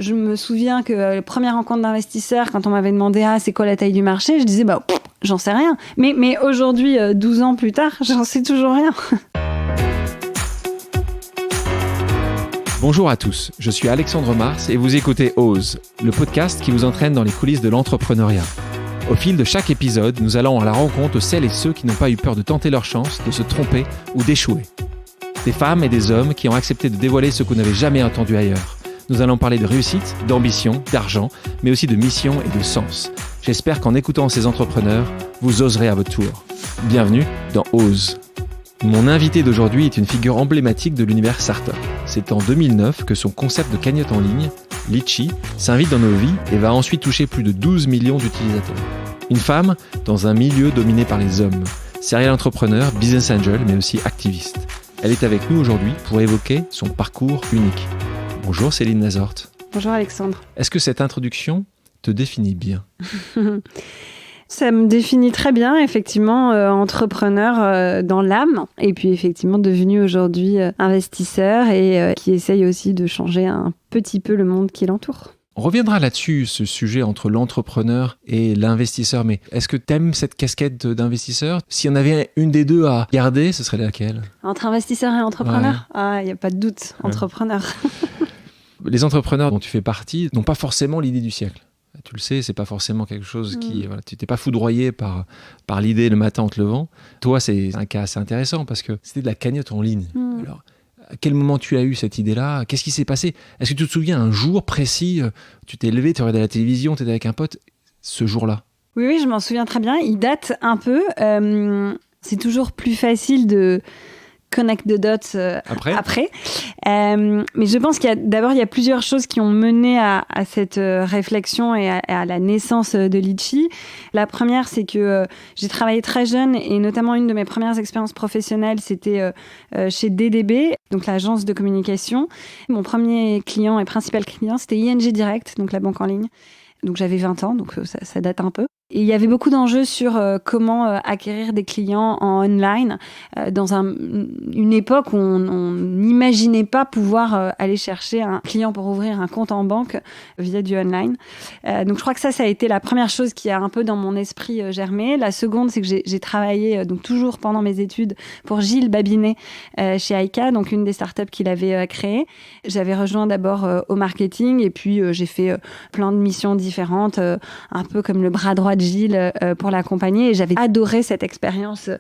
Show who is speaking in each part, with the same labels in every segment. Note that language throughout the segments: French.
Speaker 1: Je me souviens que la première rencontre d'investisseurs, quand on m'avait demandé c'est quoi la taille du marché, je disais j'en sais rien. Mais aujourd'hui, 12 ans plus tard, j'en sais toujours rien.
Speaker 2: Bonjour à tous, je suis Alexandre Mars et vous écoutez Ose, le podcast qui vous entraîne dans les coulisses de l'entrepreneuriat. Au fil de chaque épisode, nous allons à la rencontre de celles et ceux qui n'ont pas eu peur de tenter leur chance, de se tromper ou d'échouer. Des femmes et des hommes qui ont accepté de dévoiler ce que vous n'avez jamais entendu ailleurs. Nous allons parler de réussite, d'ambition, d'argent, mais aussi de mission et de sens. J'espère qu'en écoutant ces entrepreneurs, vous oserez à votre tour. Bienvenue dans Ose. Mon invité d'aujourd'hui est une figure emblématique de l'univers startup. C'est en 2009 que son concept de cagnotte en ligne, Litchi, s'invite dans nos vies et va ensuite toucher plus de 12 millions d'utilisateurs. Une femme dans un milieu dominé par les hommes. Serial entrepreneur, business angel, mais aussi activiste. Elle est avec nous aujourd'hui pour évoquer son parcours unique. Bonjour Céline Nazort.
Speaker 1: Bonjour Alexandre.
Speaker 2: Est-ce que cette introduction te définit bien ?
Speaker 1: Ça me définit très bien, effectivement, entrepreneur dans l'âme, et puis effectivement devenu aujourd'hui investisseur et qui essaye aussi de changer un petit peu le monde qui l'entoure.
Speaker 2: On reviendra là-dessus, ce sujet entre l'entrepreneur et l'investisseur, mais est-ce que tu aimes cette casquette d'investisseur ? S'il y en avait une des deux à garder, ce serait laquelle ?
Speaker 1: Entre investisseur et entrepreneur ?
Speaker 2: Ouais.
Speaker 1: Il n'y a pas de doute, entrepreneur.
Speaker 2: Les entrepreneurs dont tu fais partie n'ont pas forcément l'idée du siècle. Tu le sais, c'est pas forcément quelque chose qui... Voilà, tu t'es pas foudroyé par l'idée le matin en te levant. Toi, c'est un cas assez intéressant parce que c'était de la cagnotte en ligne. Alors, à quel moment tu as eu cette idée-là ? Qu'est-ce qui s'est passé ? Est-ce que tu te souviens un jour précis, tu t'es levé, tu regardais la télévision, tu étais avec un pote, ce jour-là ?
Speaker 1: Oui, je m'en souviens très bien. Il date un peu. C'est toujours plus facile de connect the dots après. Mais je pense qu'il y a plusieurs choses qui ont mené à cette réflexion et à la naissance de Litchi. La première, c'est que j'ai travaillé très jeune et notamment une de mes premières expériences professionnelles, c'était chez DDB, donc l'agence de communication. Mon premier client et principal client, c'était ING Direct, donc la banque en ligne. Donc j'avais 20 ans, donc ça date un peu. Et il y avait beaucoup d'enjeux sur comment acquérir des clients en online dans une époque où on n'imaginait pas pouvoir aller chercher un client pour ouvrir un compte en banque via du online. Donc je crois que ça a été la première chose qui a un peu dans mon esprit germé. La seconde, c'est que j'ai travaillé donc toujours pendant mes études pour Gilles Babinet chez Aika, donc une des startups qu'il avait créées. J'avais rejoint d'abord au marketing et puis j'ai fait plein de missions différentes, un peu comme le bras droit de Gilles pour l'accompagner, et j'avais adoré cette expérience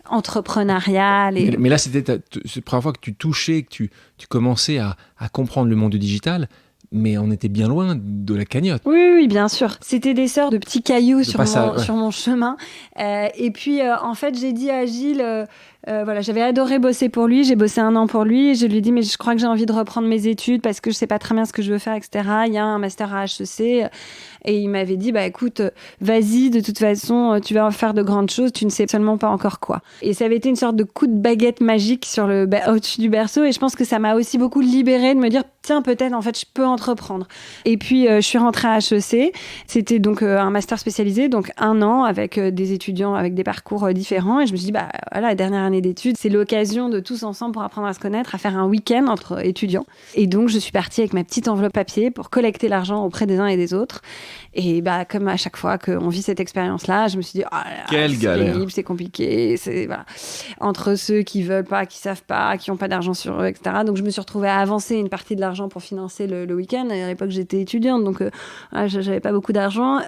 Speaker 1: entrepreneuriale.
Speaker 2: Mais là, c'est la première fois que tu touchais, que tu commençais à comprendre le monde du digital, mais on était bien loin de la cagnotte.
Speaker 1: Oui, bien sûr. C'était des sortes de petits cailloux sur mon chemin. Et puis, en fait, j'ai dit à Gilles... j'avais adoré bosser pour lui, j'ai bossé 1 an pour lui et je lui ai dit mais je crois que j'ai envie de reprendre mes études parce que je sais pas très bien ce que je veux faire, etc. Il y a un master à HEC et il m'avait dit écoute, vas-y, de toute façon tu vas faire de grandes choses, tu ne sais seulement pas encore quoi. Et ça avait été une sorte de coup de baguette magique au-dessus du berceau et je pense que ça m'a aussi beaucoup libérée de me dire tiens, peut-être en fait je peux entreprendre. Et puis je suis rentrée à HEC, c'était donc un master spécialisé, donc 1 an avec des étudiants avec des parcours différents et je me suis dit voilà, la dernière année d'études, c'est l'occasion de tous ensemble pour apprendre à se connaître, à faire un week-end entre étudiants. Et donc, je suis partie avec ma petite enveloppe papier pour collecter l'argent auprès des uns et des autres. Et comme à chaque fois qu'on vit cette expérience-là, je me suis dit,
Speaker 2: quelle galère.
Speaker 1: Pénible, c'est compliqué, entre ceux qui veulent pas, qui savent pas, qui ont pas d'argent sur eux, etc. Donc, je me suis retrouvée à avancer une partie de l'argent pour financer le week-end. Et à l'époque, j'étais étudiante, donc j'avais pas beaucoup d'argent.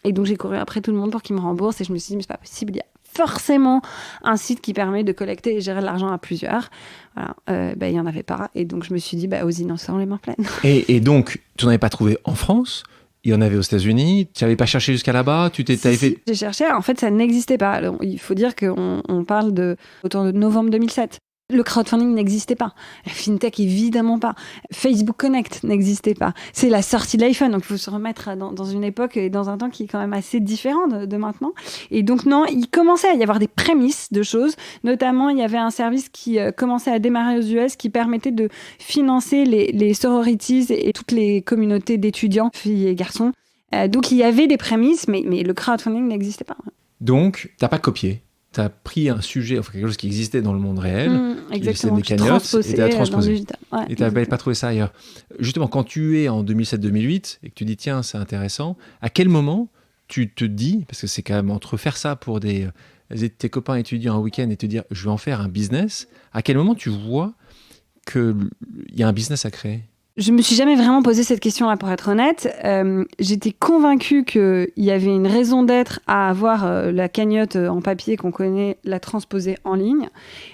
Speaker 1: Et donc, j'ai couru après tout le monde pour qu'ils me remboursent. Et je me suis dit, mais c'est pas possible, il y a forcément un site qui permet de collecter et gérer de l'argent à plusieurs. Voilà. Il n'y en avait pas. Et donc, je me suis dit, aux innocents, les mains pleines.
Speaker 2: Et donc, tu n'en avais pas trouvé en France ? Il y en avait aux États-Unis. Tu n'avais pas cherché jusqu'à là-bas ?
Speaker 1: J'ai cherché. En fait, ça n'existait pas. Alors, il faut dire qu'on parle autour de novembre 2007. Le crowdfunding n'existait pas. La fintech, évidemment pas. Facebook Connect n'existait pas. C'est la sortie de l'iPhone. Donc, il faut se remettre dans une époque et dans un temps qui est quand même assez différent de maintenant. Et donc, non, il commençait à y avoir des prémices de choses. Notamment, il y avait un service qui commençait à démarrer aux US qui permettait de financer les sororities et toutes les communautés d'étudiants, filles et garçons. Donc, il y avait des prémices, mais le crowdfunding n'existait pas.
Speaker 2: Donc, tu n'as pas copié ? tu as pris un sujet, enfin quelque chose qui existait dans le monde réel,
Speaker 1: exactement,
Speaker 2: des cagnottes, et tu as transposé.
Speaker 1: Ouais,
Speaker 2: et tu n'avais pas trouvé ça ailleurs. Justement, quand tu es en 2007-2008 et que tu dis, tiens, c'est intéressant, à quel moment tu te dis, parce que c'est quand même entre faire ça pour tes copains étudiants un week-end et te dire, je vais en faire un business, à quel moment tu vois qu'il y a un business à créer ?
Speaker 1: Je me suis jamais vraiment posé cette question-là, pour être honnête. J'étais convaincue qu'il y avait une raison d'être à avoir la cagnotte en papier qu'on connaît, la transposer en ligne.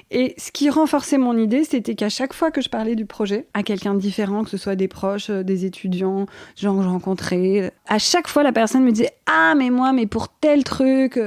Speaker 1: Et ce qui renforçait mon idée, c'était qu'à chaque fois que je parlais du projet à quelqu'un de différent, que ce soit des proches, des étudiants, des gens que je rencontrais, à chaque fois, la personne me disait « Ah, mais moi, mais pour tel truc,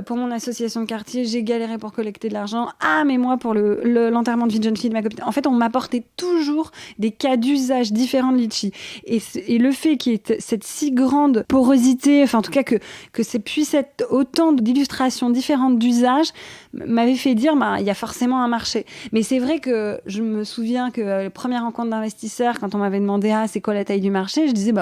Speaker 1: pour mon association de quartier, j'ai galéré pour collecter de l'argent. Ah, mais moi, pour l'enterrement de vie de jeune fille de ma copine. » En fait, on m'apportait toujours des cas d'usage différents de Litchi. Et le fait qu'il y ait cette si grande porosité, enfin, en tout cas, que ça puisse être autant d'illustrations différentes d'usages, m'avait fait dire bah, il y a forcément un marché. Mais c'est vrai que je me souviens que la première rencontre d'investisseurs, quand on m'avait demandé c'est quoi la taille du marché, je disais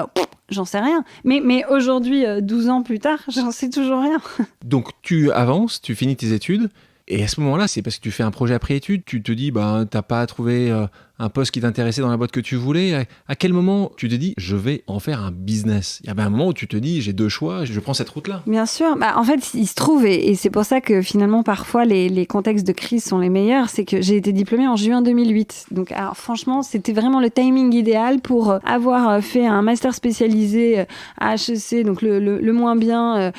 Speaker 1: j'en sais rien. Mais aujourd'hui, 12 ans plus tard, j'en sais toujours rien.
Speaker 2: Donc tu avances, tu finis tes études, et à ce moment-là, c'est parce que tu fais un projet après études, tu te dis t'as pas trouvé un poste qui t'intéressait dans la boîte que tu voulais. À quel moment tu te dis je vais en faire un business ? Il y avait un moment où tu te dis j'ai deux choix, je prends cette route-là.
Speaker 1: Bien sûr. En fait, il se trouve, et c'est pour ça que finalement parfois les contextes de crise sont les meilleurs, c'est que j'ai été diplômée en juin 2008. Donc alors, franchement, c'était vraiment le timing idéal pour avoir fait un master spécialisé à HEC, donc le moins bien,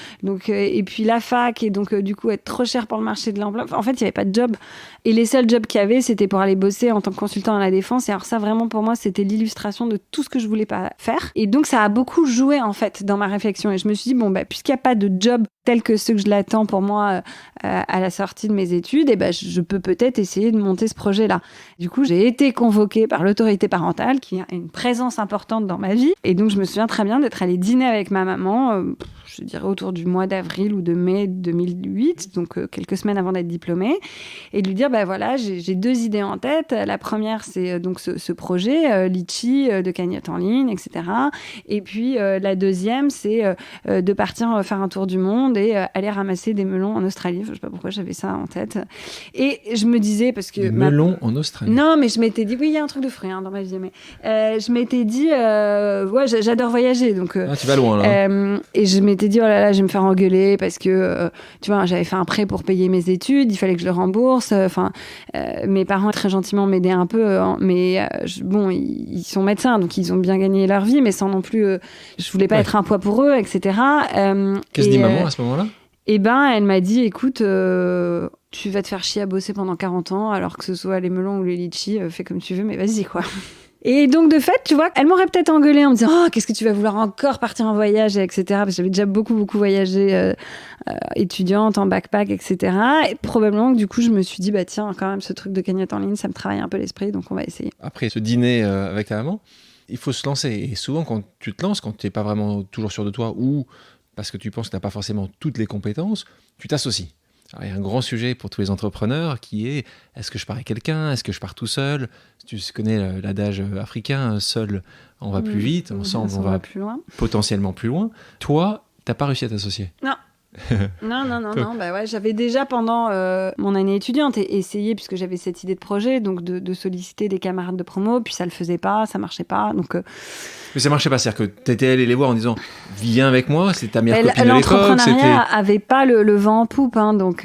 Speaker 1: et puis la fac, et donc du coup être trop cher pour le marché de l'emploi. En fait, il n'y avait pas de job. Et les seuls jobs qu'il y avait, c'était pour aller bosser en tant que consultant à la défense. Et alors ça, vraiment, pour moi, c'était l'illustration de tout ce que je voulais pas faire. Et donc, ça a beaucoup joué, en fait, dans ma réflexion. Et je me suis dit, puisqu'il n'y a pas de job tel que ceux que je l'attends pour moi à la sortie de mes études, je peux peut-être essayer de monter ce projet-là. Du coup, j'ai été convoquée par l'autorité parentale, qui a une présence importante dans ma vie. Et donc, je me souviens très bien d'être allée dîner avec ma maman, je dirais autour du mois d'avril ou de mai 2008, donc quelques semaines avant d'être diplômée, et de lui dire, voilà, j'ai deux idées en tête. La première, c'est donc ce projet, Litchi, de cagnotte en ligne, etc. Et puis, la deuxième, c'est de partir faire un tour du monde et aller ramasser des melons en Australie. Je sais pas pourquoi j'avais ça en tête. Et je me disais, parce que...
Speaker 2: Des melons en Australie ?
Speaker 1: Non, mais je m'étais dit, oui, il y a un truc de fruits dans ma vie, mais je m'étais dit, j'adore voyager, donc...
Speaker 2: tu vas loin, là.
Speaker 1: Et je m'étais dit, oh là là, je vais me faire engueuler parce que, tu vois, j'avais fait un prêt pour payer mes études, il fallait que je le rembourse. Mes parents, très gentiment, m'aidaient un peu, mais ils sont médecins, donc ils ont bien gagné leur vie, mais sans non plus... je voulais pas être un poids pour eux, etc.
Speaker 2: Qu'est-ce que dit maman à ce moment-là ?
Speaker 1: Elle m'a dit, écoute, tu vas te faire chier à bosser pendant 40 ans, alors que ce soit les melons ou les litchis, fais comme tu veux, mais vas-y, quoi. Et donc, de fait, tu vois, elle m'aurait peut-être engueulée en me disant « Oh, qu'est-ce que tu vas vouloir encore partir en voyage ?» etc. Parce que j'avais déjà beaucoup voyagé étudiante, en backpack, etc. Et probablement que du coup, je me suis dit « Tiens, quand même, ce truc de cagnotte en ligne, ça me travaille un peu l'esprit, donc on va essayer. »
Speaker 2: Après ce dîner avec ta maman, il faut se lancer. Et souvent, quand tu te lances, quand tu n'es pas vraiment toujours sûr de toi ou parce que tu penses que tu n'as pas forcément toutes les compétences, tu t'associes. Alors, il y a un grand sujet pour tous les entrepreneurs qui est est-ce que je pars avec quelqu'un ? Est-ce que je pars tout seul ? Tu connais l'adage africain, seul on va plus vite, ensemble on va
Speaker 1: plus loin.
Speaker 2: Potentiellement plus loin. Toi, t'as pas réussi à t'associer ?
Speaker 1: Non. Non. J'avais déjà pendant mon année étudiante essayé, puisque j'avais cette idée de projet, donc de solliciter des camarades de promo, puis ça le faisait pas, ça marchait pas, donc.
Speaker 2: Mais ça marchait pas, c'est-à-dire que t'étais allé les voir en disant viens avec moi, c'est ta meilleure copine de l'époque.
Speaker 1: L'entrepreneuriat avait pas le vent en poupe, donc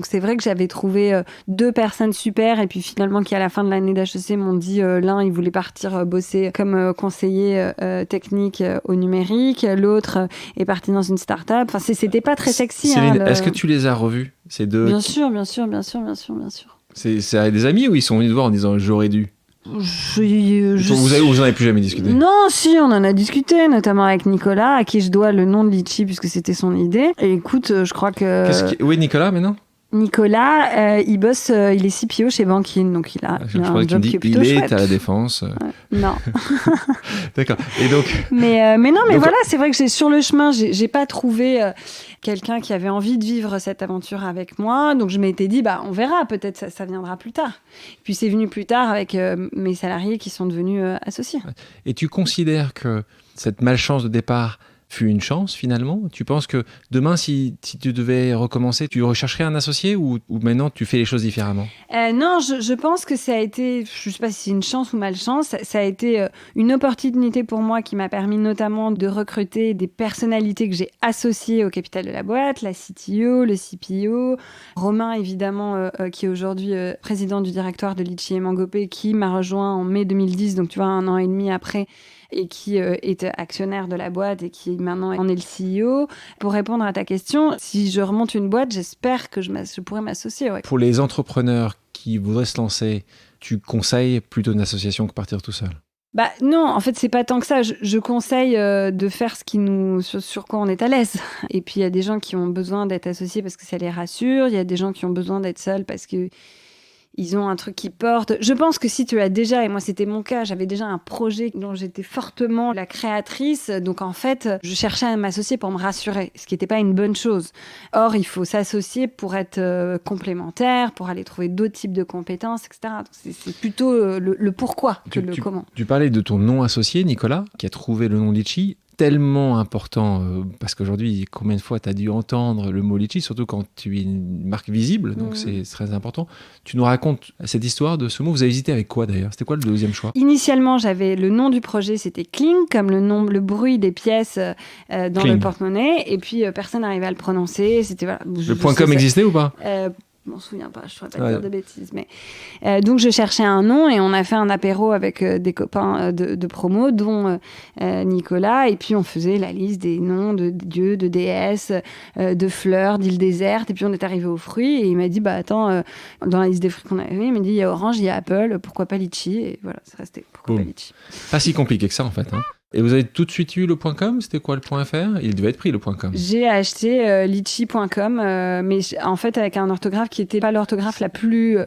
Speaker 1: c'est vrai que j'avais trouvé deux personnes super, et puis finalement qui à la fin de l'année d'HEC m'ont dit l'un il voulait partir bosser comme conseiller technique au numérique, l'autre est parti dans une start-up. Enfin c'était pas très sexy.
Speaker 2: Céline, est-ce que tu les as revus ces deux ?
Speaker 1: Bien sûr.
Speaker 2: C'est des amis ou ils sont venus te voir en disant j'aurais dû ? Vous en avez plus jamais discuté ?
Speaker 1: Non, si, on en a discuté, notamment avec Nicolas, à qui je dois le nom de Litchi, puisque c'était son idée. Et écoute, je crois que...
Speaker 2: Où est Nicolas, maintenant ?
Speaker 1: Nicolas, il bosse, il est CPO chez Bankin, donc il a un job qui est plutôt chouette.
Speaker 2: Il est à la Défense.
Speaker 1: Ouais. Non.
Speaker 2: D'accord. Et donc...
Speaker 1: Mais voilà, c'est vrai que sur le chemin, j'ai pas trouvé quelqu'un qui avait envie de vivre cette aventure avec moi, donc je m'étais dit, on verra, peut-être ça viendra plus tard. Puis c'est venu plus tard avec mes salariés qui sont devenus associés.
Speaker 2: Et tu considères que cette malchance de départ fut une chance finalement? Tu penses que demain, si tu devais recommencer, tu rechercherais un associé ou maintenant tu fais les choses différemment?
Speaker 1: Non, je pense que ça a été, je ne sais pas si c'est une chance ou malchance, ça a été une opportunité pour moi qui m'a permis notamment de recruter des personnalités que j'ai associées au capital de la boîte, la CTO, le CPO, Romain évidemment, qui est aujourd'hui président du directoire de Litchi et Mangopé, qui m'a rejoint en mai 2010, donc tu vois, 1 an et demi après, et qui est actionnaire de la boîte et qui maintenant en est le CEO. Pour répondre à ta question, si je remonte une boîte, j'espère que je pourrais m'associer. Ouais.
Speaker 2: Pour les entrepreneurs qui voudraient se lancer, tu conseilles plutôt une association que partir tout seul?
Speaker 1: Bah non, en fait, c'est pas tant que ça. Je conseille de faire sur quoi on est à l'aise. Et puis, il y a des gens qui ont besoin d'être associés parce que ça les rassure. Il y a des gens qui ont besoin d'être seuls parce que ils ont un truc qui porte. Je pense que si tu as déjà, et moi c'était mon cas, j'avais déjà un projet dont j'étais fortement la créatrice, donc en fait, je cherchais à m'associer pour me rassurer, ce qui n'était pas une bonne chose. Or, il faut s'associer pour être complémentaire, pour aller trouver d'autres types de compétences, etc. Donc, c'est plutôt le pourquoi que le comment.
Speaker 2: Tu parlais de ton nom associé, Nicolas, qui a trouvé le nom Litchi. Tellement important, parce qu'aujourd'hui, combien de fois tu as dû entendre le mot Litchi, surtout quand tu es une marque visible, donc c'est très important. Tu nous racontes cette histoire de ce mot. Vous avez hésité avec quoi d'ailleurs? C'était quoi le deuxième choix?
Speaker 1: Initialement, j'avais le nom du projet, c'était Kling, comme le bruit des pièces dans Kling. Le porte-monnaie, et puis personne n'arrivait à le prononcer. C'était, voilà,
Speaker 2: le .com existait ou pas?
Speaker 1: Je m'en souviens pas, je ne saurais pas dire de bêtises. Mais donc, je cherchais un nom et on a fait un apéro avec des copains de promo, dont Nicolas. Et puis, on faisait la liste des noms de dieux, de déesses, de fleurs, d'îles désertes. Et puis, on est arrivé aux fruits. Et il m'a dit, bah attends, dans la liste des fruits qu'on avait, il m'a dit, il y a orange, il y a apple, pourquoi pas litchi? Et voilà, c'est resté, pourquoi pas litchi.
Speaker 2: Pas si compliqué que ça, en fait. Hein. Et vous avez tout de suite eu le .com? C'était quoi le .fr? Il devait être pris, le .com.
Speaker 1: J'ai acheté litchi.com, mais en fait avec un orthographe qui n'était pas l'orthographe la plus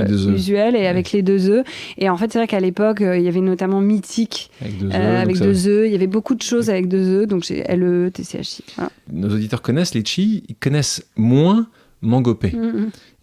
Speaker 1: usuelle et avec les 2 E. Et en fait, c'est vrai qu'à l'époque, il y avait notamment Mythique avec 2 E. Il y avait beaucoup de choses avec 2 E, donc j'ai LE-TCHI. Voilà.
Speaker 2: Nos auditeurs connaissent Litchi, ils connaissent moins Mangopé.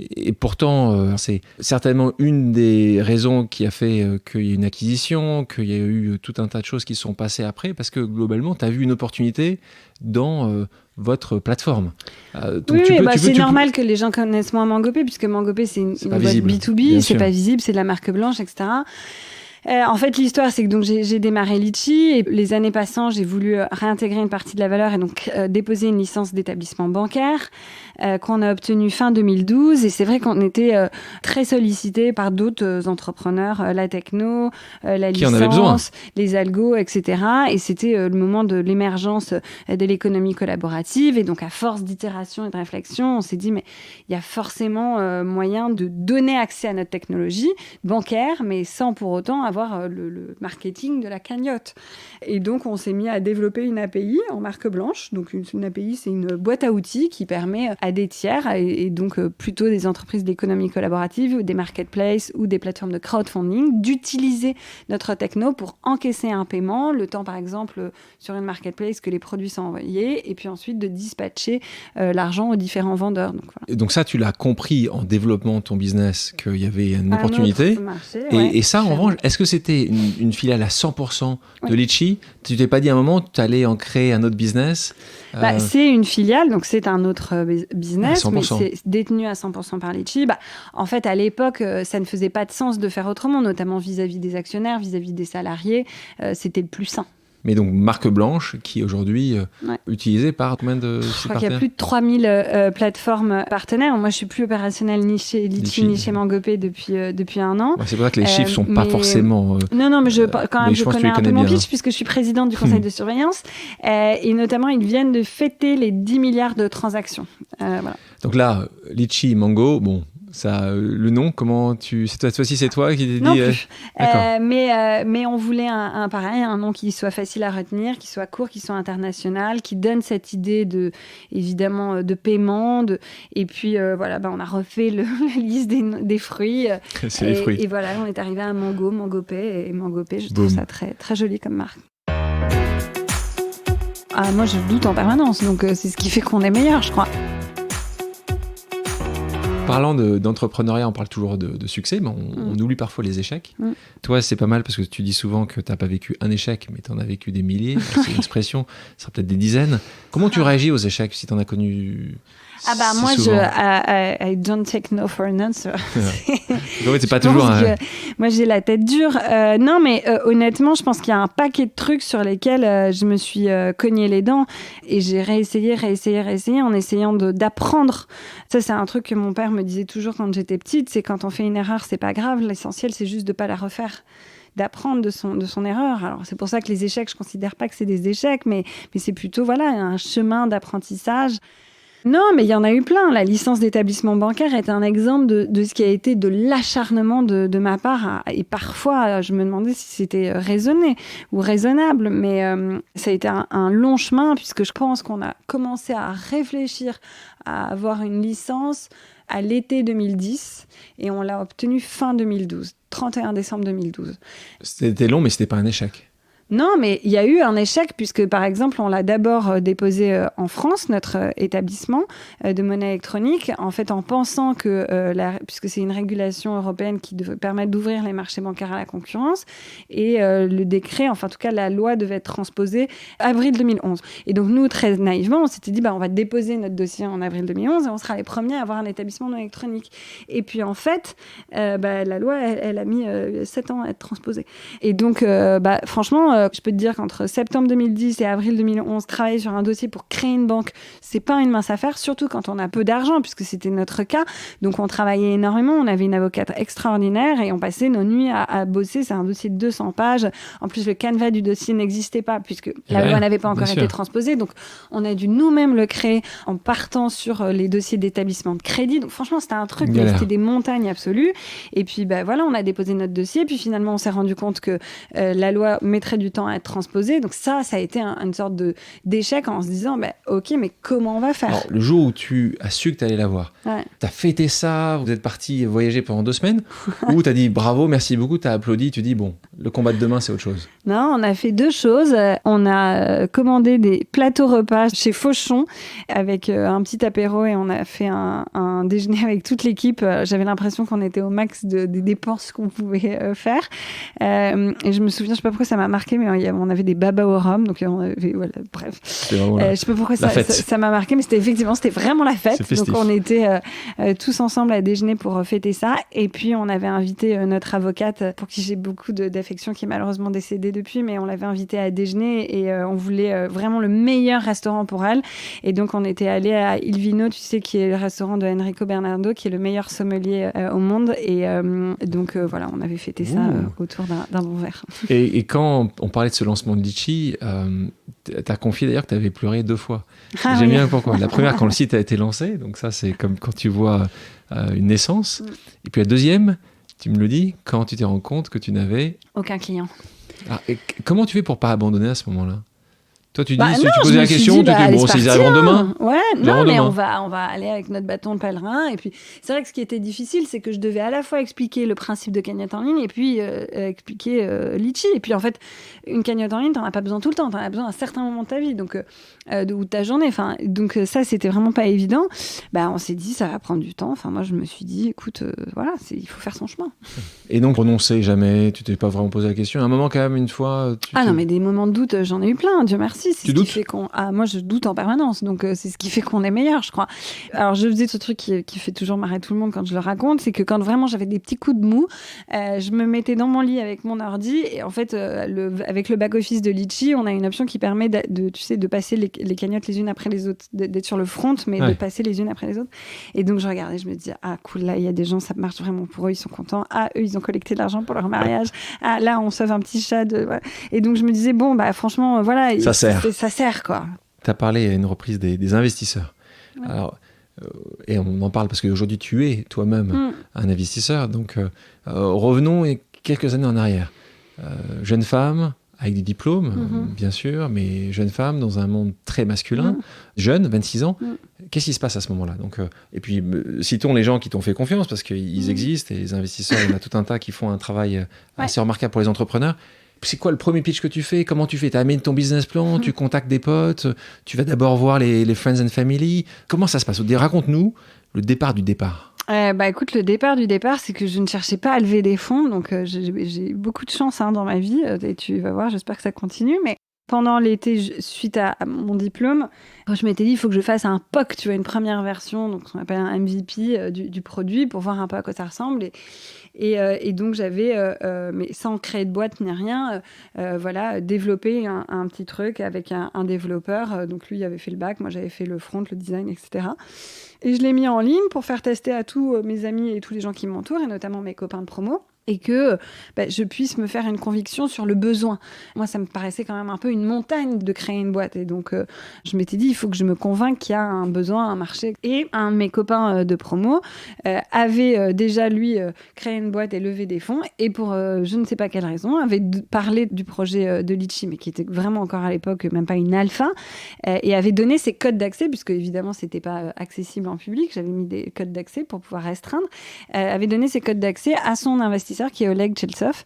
Speaker 2: Et pourtant, c'est certainement une des raisons qui a fait qu'il y ait une acquisition, qu'il y a eu tout un tas de choses qui sont passées après, parce que globalement, tu as vu une opportunité dans votre plateforme.
Speaker 1: Donc c'est normal que les gens connaissent moins Mangopé, puisque Mangopé, c'est une boîte B2B, c'est pas visible, c'est de la marque blanche, etc. En fait, l'histoire, c'est que donc, j'ai démarré Litchi et les années passant, j'ai voulu réintégrer une partie de la valeur et donc déposer une licence d'établissement bancaire qu'on a obtenue fin 2012. Et c'est vrai qu'on était très sollicités par d'autres entrepreneurs, la techno, la licence, les algos, etc. Et c'était le moment de l'émergence de l'économie collaborative. Et donc, à force d'itération et de réflexion, on s'est dit, mais il y a forcément moyen de donner accès à notre technologie bancaire, mais sans pour autant avoir le marketing de la cagnotte. Et donc, on s'est mis à développer une API en marque blanche. Donc, une API, c'est une boîte à outils qui permet à des tiers, et donc plutôt des entreprises d'économie collaborative, des marketplaces ou des plateformes de crowdfunding, d'utiliser notre techno pour encaisser un paiement, le temps, par exemple, sur une marketplace que les produits sont envoyés, et puis ensuite de dispatcher l'argent aux différents vendeurs. Donc, voilà.
Speaker 2: Et donc ça, tu l'as compris en développant ton business, qu'il y avait une opportunité.
Speaker 1: Marché,
Speaker 2: et ça, en revanche, est-ce que c'était une filiale à 100% de Litchi? Tu t'es pas dit à un moment, tu allais en créer un autre business?
Speaker 1: C'est une filiale, donc c'est un autre business, mais c'est détenu à 100% par Litchi. En fait, à l'époque, ça ne faisait pas de sens de faire autrement, notamment vis-à-vis des actionnaires, vis-à-vis des salariés. C'était le plus sain.
Speaker 2: Mais donc, marque blanche qui est aujourd'hui utilisée par combien de
Speaker 1: Je crois qu'il y a plus de 3000 plateformes partenaires. Moi, je ne suis plus opérationnelle ni chez Litchi ni chez Mangopé depuis 1 an.
Speaker 2: C'est pour ça que les chiffres ne sont pas forcément...
Speaker 1: Non, mais je connais un peu mon pitch puisque je suis présidente du conseil de surveillance. Et notamment, ils viennent de fêter les 10 milliards de transactions. Voilà.
Speaker 2: Donc là, Litchi, Mango, bon... Ça, le nom, comment cette fois-ci, c'est toi qui t'es dit...
Speaker 1: Non plus. Mais on voulait un nom qui soit facile à retenir, qui soit court, qui soit international, qui donne cette idée évidemment de paiement. Et puis voilà, on a refait la liste des fruits.
Speaker 2: C'est les fruits.
Speaker 1: Et voilà, on est arrivé à Mangopé. Et Mangopé, je trouve ça très, très joli comme marque. Moi, je doute en permanence, donc c'est ce qui fait qu'on est meilleur, je crois.
Speaker 2: Parlant d'entrepreneuriat, on parle toujours de succès, mais on oublie parfois les échecs. Toi, c'est pas mal parce que tu dis souvent que t'as pas vécu un échec, mais t'en as vécu des milliers. C'est une expression, ça sera peut-être des dizaines. Comment tu réagis aux échecs si t'en as connu?
Speaker 1: Moi, I don't take no for an answer.
Speaker 2: C'est pas toujours.
Speaker 1: Moi, j'ai la tête dure. Non, mais honnêtement, je pense qu'il y a un paquet de trucs sur lesquels je me suis cogné les dents et j'ai réessayé en essayant d'apprendre. Ça, c'est un truc que mon père me disait toujours quand j'étais petite. C'est quand on fait une erreur, c'est pas grave. L'essentiel, c'est juste de pas la refaire, d'apprendre de son erreur. Alors, c'est pour ça que les échecs, je considère pas que c'est des échecs, mais c'est plutôt un chemin d'apprentissage. Non, mais il y en a eu plein. La licence d'établissement bancaire est un exemple de ce qui a été de l'acharnement de ma part. Et parfois, je me demandais si c'était raisonné ou raisonnable. Mais ça a été un long chemin puisque je pense qu'on a commencé à réfléchir à avoir une licence à l'été 2010 et on l'a obtenue fin 2012, 31 décembre 2012.
Speaker 2: C'était long, mais c'était pas un échec.
Speaker 1: Non, mais il y a eu un échec puisque, par exemple, on l'a d'abord déposé en France, notre établissement de monnaie électronique, en fait, en pensant que, puisque c'est une régulation européenne qui devait permettre d'ouvrir les marchés bancaires à la concurrence, et le décret, enfin, en tout cas, la loi devait être transposée avril 2011. Et donc, nous, très naïvement, on s'était dit, on va déposer notre dossier en avril 2011 et on sera les premiers à avoir un établissement de monnaie électronique. Et puis, en fait, la loi, elle a mis 7 ans à être transposée. Et donc, franchement, je peux te dire qu'entre septembre 2010 et avril 2011, travailler sur un dossier pour créer une banque, c'est pas une mince affaire, surtout quand on a peu d'argent, puisque c'était notre cas. Donc, on travaillait énormément. On avait une avocate extraordinaire et on passait nos nuits à bosser. C'est un dossier de 200 pages. En plus, le canevas du dossier n'existait pas, puisque la loi n'avait pas encore été transposée. Donc, on a dû nous-mêmes le créer en partant sur les dossiers d'établissement de crédit. Donc, franchement, c'était un truc, c'était des montagnes absolues. Et puis, on a déposé notre dossier. Puis, finalement, on s'est rendu compte que la loi mettrait du temps à être transposée. Donc ça a été une sorte d'échec en se disant, ok, mais comment on va faire?
Speaker 2: Alors, le jour où tu as su que tu allais l'avoir, tu as fêté ça, vous êtes parti voyager pendant 2 semaines, ou tu as dit bravo, merci beaucoup, tu as applaudi, tu dis bon, le combat de demain, c'est autre chose?
Speaker 1: Non, on a fait 2 choses. On a commandé des plateaux repas chez Fauchon avec un petit apéro et on a fait un déjeuner avec toute l'équipe. J'avais l'impression qu'on était au max des dépenses qu'on pouvait faire. Et je me souviens, je sais pas pourquoi ça m'a marqué, mais on avait des babas au rhum, donc on avait, bref. Je sais pas pourquoi ça m'a marqué, mais c'était vraiment la fête. Donc on était tous ensemble à déjeuner pour fêter ça. Et puis on avait invité notre avocate, pour qui j'ai beaucoup d'affection, qui est malheureusement décédée depuis, mais on l'avait invitée à déjeuner et on voulait vraiment le meilleur restaurant pour elle. Et donc on était allé à Il Vino, tu sais, qui est le restaurant de Enrico Bernardo, qui est le meilleur sommelier au monde. Et donc on avait fêté ça autour d'un bon verre.
Speaker 2: Et quand on parlait de ce lancement de Litchi, tu as confié d'ailleurs que tu avais pleuré 2 fois. J'aime bien pourquoi. La première, quand le site a été lancé, donc ça c'est comme quand tu vois une naissance. Et puis la deuxième, tu me le dis, quand tu t'es rendu compte que tu n'avais
Speaker 1: aucun client.
Speaker 2: Et comment tu fais pour pas abandonner à ce moment-là? Toi, tu dis, si tu posais la question, tu dis, bon, s'ils arriveront demain.
Speaker 1: Ouais, non, mais on va aller avec notre bâton de pèlerin. Et puis, c'est vrai que ce qui était difficile, c'est que je devais à la fois expliquer le principe de cagnotte en ligne et puis expliquer Litchi. Et puis, en fait, une cagnotte en ligne, t'en as pas besoin tout le temps. T'en as besoin à un certain moment de ta vie, donc, ou de ta journée. Enfin, donc, ça, c'était vraiment pas évident. On s'est dit, ça va prendre du temps. Enfin, moi, je me suis dit, écoute, il faut faire son chemin.
Speaker 2: Et donc, renoncer jamais, tu t'es pas vraiment posé la question. À un moment, quand même, une fois.
Speaker 1: Non, mais des moments de doute, j'en ai eu plein, Dieu merci.
Speaker 2: Tu doutes?
Speaker 1: Moi, je doute en permanence, donc c'est ce qui fait qu'on est meilleur, je crois. Alors, je faisais ce truc qui fait toujours marrer tout le monde quand je le raconte, c'est que quand vraiment j'avais des petits coups de mou, je me mettais dans mon lit avec mon ordi, et en fait, avec le back-office de Litchi, on a une option qui permet de passer les cagnottes les unes après les autres, d'être sur le front, mais de passer les unes après les autres. Et donc, je regardais, je me disais, cool, là, il y a des gens, ça marche vraiment pour eux, ils sont contents. Eux, ils ont collecté de l'argent pour leur mariage. Là, on sauve un petit chat. Et donc, je me disais, bon, franchement, voilà.
Speaker 2: Ça sert.
Speaker 1: Ça sert, quoi.
Speaker 2: Tu as parlé à une reprise des investisseurs. Ouais. Alors, et on en parle parce qu'aujourd'hui, tu es toi-même un investisseur. Donc, revenons quelques années en arrière. Jeune femme, avec des diplômes, bien sûr, mais jeune femme dans un monde très masculin, jeune, 26 ans. Qu'est-ce qui se passe à ce moment-là? Donc, et puis, citons les gens qui t'ont fait confiance, parce qu'ils existent, et les investisseurs, il y en a tout un tas qui font un travail assez remarquable pour les entrepreneurs. C'est quoi le premier pitch que tu fais? Comment tu fais? Tu amènes ton business plan, tu contactes des potes, tu vas d'abord voir les friends and family. Comment ça se passe? Raconte-nous le départ du départ.
Speaker 1: Écoute, le départ du départ, c'est que je ne cherchais pas à lever des fonds, donc j'ai eu beaucoup de chance dans ma vie, et tu vas voir, j'espère que ça continue, mais pendant l'été, suite à mon diplôme, je m'étais dit, il faut que je fasse un POC, tu vois, une première version, donc ce qu'on appelle un MVP du produit, pour voir un peu à quoi ça ressemble. Et donc, j'avais, mais sans créer de boîte ni rien, développé un petit truc avec un développeur. Donc, lui, il avait fait le back, moi, j'avais fait le front, le design, etc. Et je l'ai mis en ligne pour faire tester à tous mes amis et tous les gens qui m'entourent, et notamment mes copains de promo. Et que je puisse me faire une conviction sur le besoin. Moi, ça me paraissait quand même un peu une montagne de créer une boîte. Et donc, je m'étais dit, il faut que je me convainque qu'il y a un besoin, un marché. Et un de mes copains de promo avait déjà, lui, créé une boîte et levé des fonds. Et pour je ne sais pas quelle raison, avait parlé du projet de Litchi, mais qui était vraiment encore à l'époque même pas une alpha, et avait donné ses codes d'accès, puisque évidemment, c'était pas accessible en public. J'avais mis des codes d'accès pour pouvoir restreindre. Avait donné ses codes d'accès à son investisseur, qui est Oleg Chelsov,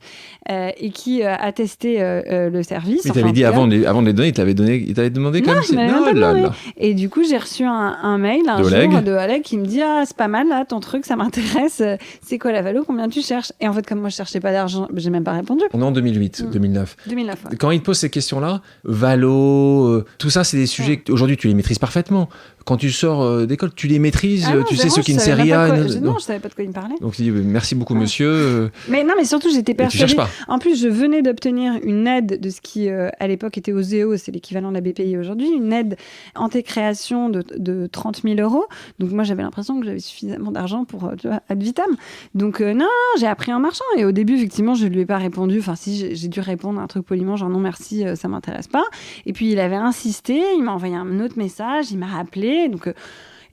Speaker 1: et qui a testé le service.
Speaker 2: Mais t'avais dit avant de les donner, il t'avait demandé quand même.
Speaker 1: Et du coup, j'ai reçu un mail jour de Oleg qui me dit c'est pas mal là, ton truc, ça m'intéresse. C'est quoi la valo, combien tu cherches? Et en fait, comme moi je cherchais pas d'argent, j'ai même pas répondu.
Speaker 2: On est en 2008, 2009.
Speaker 1: 2009. Ouais.
Speaker 2: Quand il te pose ces questions-là, valo, tout ça, c'est des sujets que aujourd'hui tu les maîtrises parfaitement. Quand tu sors d'école, tu les maîtrises, tu sais ce qu'est une série A.
Speaker 1: Non, je savais pas de quoi il me parlait.
Speaker 2: Donc tu dis merci beaucoup monsieur.
Speaker 1: Mais non, mais surtout j'étais persuadée.
Speaker 2: Tu cherches pas.
Speaker 1: En plus, je venais d'obtenir une aide de ce qui à l'époque était Oseo, c'est l'équivalent de la BPI aujourd'hui, une aide anti-création de 30 000 €. Donc moi j'avais l'impression que j'avais suffisamment d'argent pour ad vitam. Donc non, j'ai appris en marchant. Et au début, effectivement, je lui ai pas répondu. Enfin si, j'ai dû répondre à un truc poliment, genre non merci, ça m'intéresse pas. Et puis il avait insisté, il m'a envoyé un autre message, il m'a rappelé. Donc,